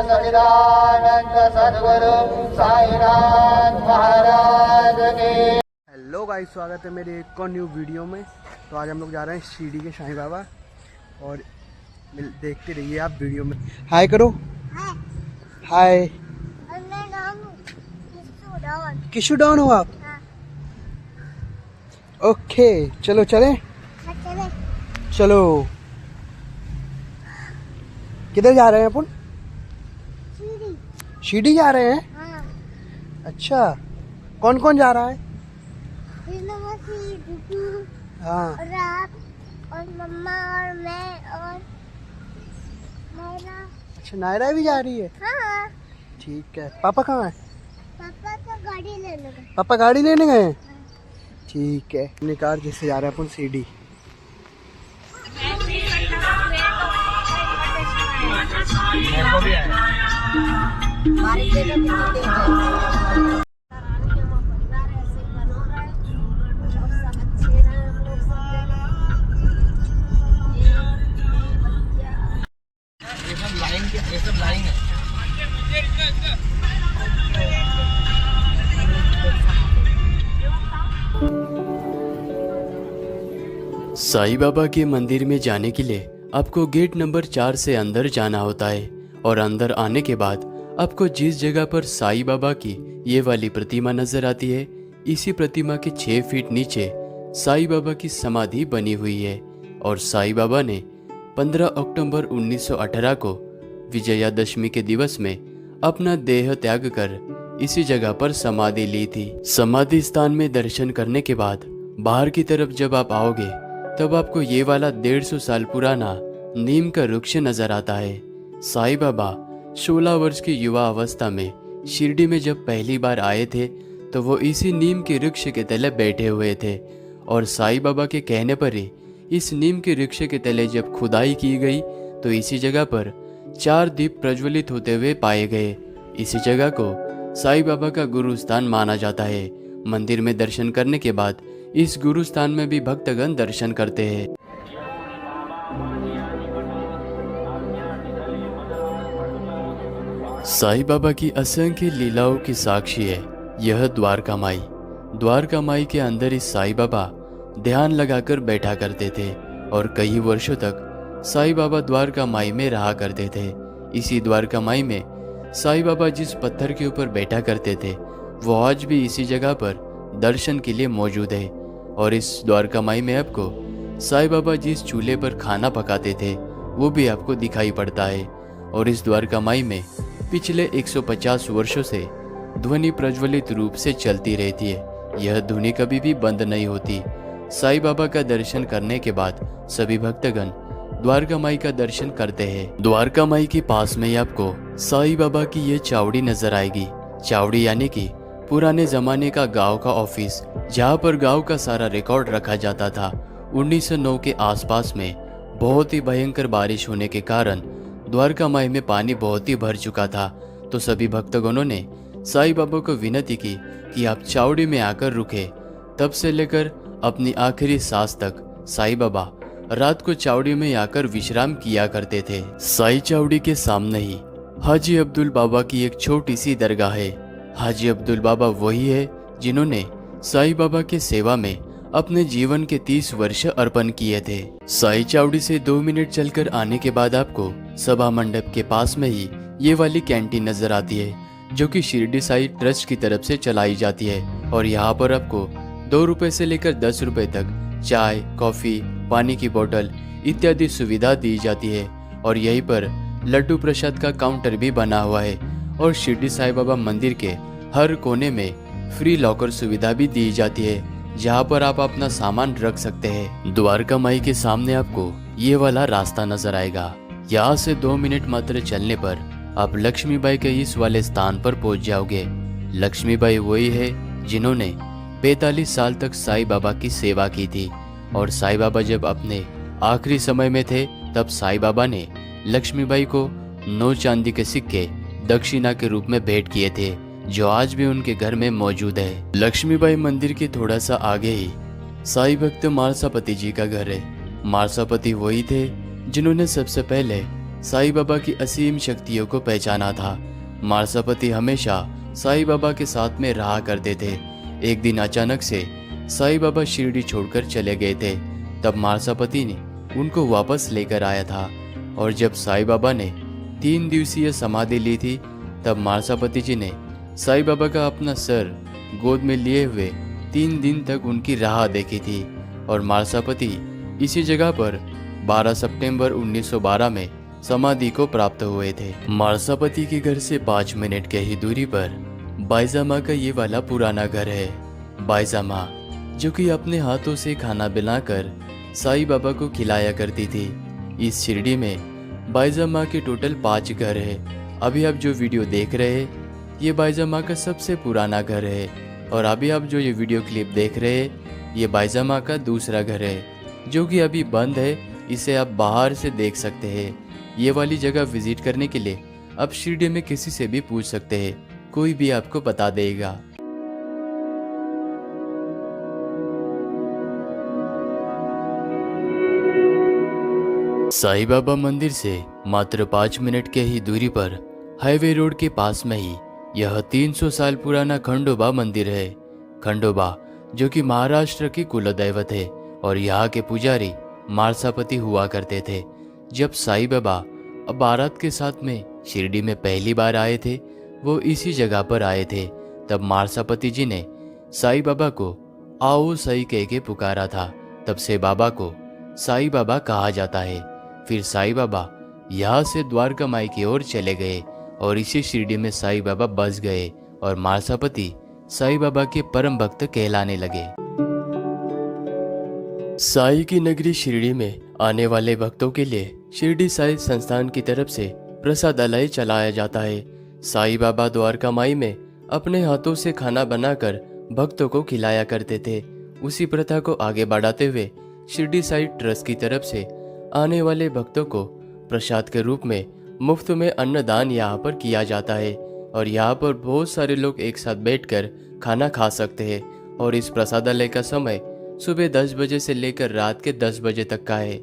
सच्चिदानंद सद्गुरु साईनाथ महाराज की। Hello guys, स्वागत है मेरे एक और न्यू वीडियो में। तो आज हम लोग जा रहे हैं शिरडी के साईं बाबा और देखते रहिए आप वीडियो में। हाय करो। हाय। किशु डाउन हो आप? ओके चलो चले। चलो किधर जा रहे हैं अपन? शिरडी जा रहे हैं। हाँ। अच्छा, कौन कौन जा रहा है? हाँ। और आप और मम्मा और मैं और नायरा। अच्छा, नायरा भी जा रही है। हाँ। ठीक है। पापा कहाँ है? पापा तो गाड़ी लेने गए। पापा गाड़ी लेने गए हैं। ठीक है। अपनी कार जैसे जा रहे हैं अपन शिरडी। साईं बाबा के मंदिर में जाने के लिए आपको गेट नंबर 4 से अंदर जाना होता है और अंदर आने के बाद आपको जिस जगह पर साईं बाबा की ये वाली प्रतिमा नजर आती है, इसी प्रतिमा के 6 फीट नीचे साईं बाबा की समाधि बनी हुई है। और साईं बाबा ने 15 अक्टूबर 1918 को विजयादशमी के दिवस में अपना देह त्याग कर इसी जगह पर समाधि ली थी। समाधि स्थान में दर्शन करने के बाद बाहर की तरफ जब आप आओगे तब आपको ये वाला 150 साल पुराना नीम का वृक्ष नजर आता है। साईं बाबा 16 वर्ष की युवा अवस्था में शिरडी में जब पहली बार आए थे तो वो इसी नीम के वृक्ष के तले बैठे हुए थे और साईं बाबा के कहने पर ही इस नीम के वृक्ष के तले जब खुदाई की गई तो इसी जगह पर 4 दीप प्रज्वलित होते हुए पाए गए। इसी जगह को साईं बाबा का गुरु स्थान माना जाता है। मंदिर में दर्शन करने के बाद इस गुरु स्थान में भी भक्तगण दर्शन करते हैं। साईं बाबा की असंख्य लीलाओं की साक्षी है यह द्वारका माई। द्वारका माई के अंदर इस साईं बाबा ध्यान लगाकर बैठा करते थे और कई वर्षों तक साईं बाबा द्वारका माई में रहा करते थे। इसी द्वारका माई में साईं बाबा जिस पत्थर के ऊपर बैठा करते थे वो आज भी इसी जगह पर दर्शन के लिए मौजूद है। और इस द्वारका माई में आपको साईं बाबा जिस चूल्हे पर खाना पकाते थे वो भी आपको दिखाई पड़ता है। और इस द्वारका माई में पिछले 150 वर्षों से ध्वनि प्रज्वलित रूप से चलती रहती है। यह ध्वनि कभी भी बंद नहीं होती। साईं बाबा का दर्शन करने के बाद सभी भक्तगण द्वारका माई का दर्शन करते हैं। द्वारका माई के पास में ही आपको साईं बाबा की ये चावड़ी नजर आएगी। चावड़ी यानी कि पुराने जमाने का गांव का ऑफिस, जहां पर गांव का सारा रिकॉर्ड रखा जाता था। 1909 के आसपास में बहुत ही भयंकर बारिश होने के कारण द्वारका माई में पानी बहुत ही भर चुका था। तो सभी भक्तगणों ने साईं बाबा को विनती की कि आप चावड़ी में आकर रुके। तब से लेकर अपनी आखिरी सांस तक साईं बाबा रात को चावड़ी में आकर विश्राम किया करते थे। साईं चावड़ी के सामने ही हाजी अब्दुल बाबा की एक छोटी सी दरगाह है। हाजी अब्दुल बाबा वही है जिन्होंने साईं बाबा के सेवा में अपने जीवन के 30 वर्ष अर्पण किए थे। साईं चावड़ी से 2 मिनट चलकर आने के बाद आपको सभा मंडप के पास में ही ये वाली कैंटीन नजर आती है जो कि शिरडी साईं ट्रस्ट की तरफ से चलाई जाती है। और यहाँ पर आपको 2 रुपए से लेकर 10 रुपए तक चाय, कॉफी, पानी की बोतल इत्यादि सुविधा दी जाती है। और यहीं पर लड्डू प्रसाद का काउंटर भी बना हुआ है। और शिरडी साईं बाबा मंदिर के हर कोने में फ्री लॉकर सुविधा भी दी जाती है जहां पर आप अपना सामान रख सकते हैं। द्वारका माई के सामने आपको ये वाला रास्ता नजर आएगा। यहाँ से 2 मिनट मात्र चलने पर आप लक्ष्मीबाई के इस वाले स्थान पर पहुंच जाओगे। लक्ष्मीबाई वही है जिन्होंने 45 साल तक साईं बाबा की सेवा की थी। और साईं बाबा जब अपने आखिरी समय में थे तब साईं बाबा ने लक्ष्मीबाई को 9 चांदी के सिक्के दक्षिणा के रूप में भेंट किए थे जो आज भी उनके घर में मौजूद है। लक्ष्मीबाई मंदिर के थोड़ा सा आगे ही साईं भक्त मारसापति जी का घर है। मारसापति वही थे जिन्होंने सबसे पहले साईं बाबा की असीम शक्तियों को पहचाना था। मारसापति हमेशा साईं बाबा के साथ में रहा करते थे। एक दिन अचानक से साईं बाबा शिरडी छोड़कर चले गए थे। तब मारसापति ने उनको वापस लेकर आया था। और जब साईं बाबा ने 3 दिवसीय समाधि ली थी, तब मारसापति जी ने साईं बाबा का अपना सर गोद में लिए हुए 3 दिन तक उनकी राह देखी थी। और मारसापति इसी जगह पर 12 सितंबर 1912 में समाधि को प्राप्त हुए थे। मारसापति के घर से 5 मिनट के ही दूरी पर बाईजामा का ये वाला पुराना घर है। बाईजामा जो कि अपने हाथों से खाना बनाकर साईं बाबा को खिलाया करती थी। इस शिरडी में बाईजामा के टोटल 5 घर है। अभी आप जो वीडियो देख रहे हैं ये बाईजामा का सबसे पुराना घर है। और अभी आप जो ये वीडियो क्लिप देख रहे हैं ये बाईजामा का दूसरा घर है जो कि अभी बंद है। इसे आप बाहर से देख सकते हैं। ये वाली जगह विजिट करने के लिए आप शिरडी में किसी से भी पूछ सकते हैं, कोई भी आपको बता देगा। साईं बाबा मंदिर से मात्र 5 मिनट के ही दूरी पर हाईवे रोड के पास में ही यह 300 साल पुराना खंडोबा मंदिर है। खंडोबा जो कि महाराष्ट्र की कुलदैवत है और यहाँ के पुजारी मारसापति हुआ करते थे। जब साईं बाबा अब बारात के साथ में शिरडी में पहली बार आए थे, वो इसी जगह पर आए थे। तब मारसापति जी ने साईं बाबा को आओ साईं कह के पुकारा था। तब से बाबा को साईं बाबा कहा जाता है। फिर साईं बाबा यहाँ से द्वारका माई की ओर चले गए और इसी शिरडी में साईं बाबा बस गए और मारसापति साईं बाबा के परम भक्त कहलाने लगे। साईं की नगरी शिरडी में आने वाले भक्तों के लिए शिरडी साईं संस्थान की तरफ से प्रसादालय चलाया जाता है। साईं बाबा द्वारका माई में अपने हाथों से खाना बनाकर भक्तों को खिलाया करते थे। उसी प्रथा को आगे बढ़ाते हुए शिरडी साईं ट्रस्ट की तरफ से आने वाले भक्तों को प्रसाद के रूप में मुफ्त में अन्नदान यहाँ पर किया जाता है। और यहाँ पर बहुत सारे लोग एक साथ बैठकर खाना खा सकते हैं। और इस प्रसादालय का समय सुबह 10 बजे से लेकर रात के 10 बजे तक का है।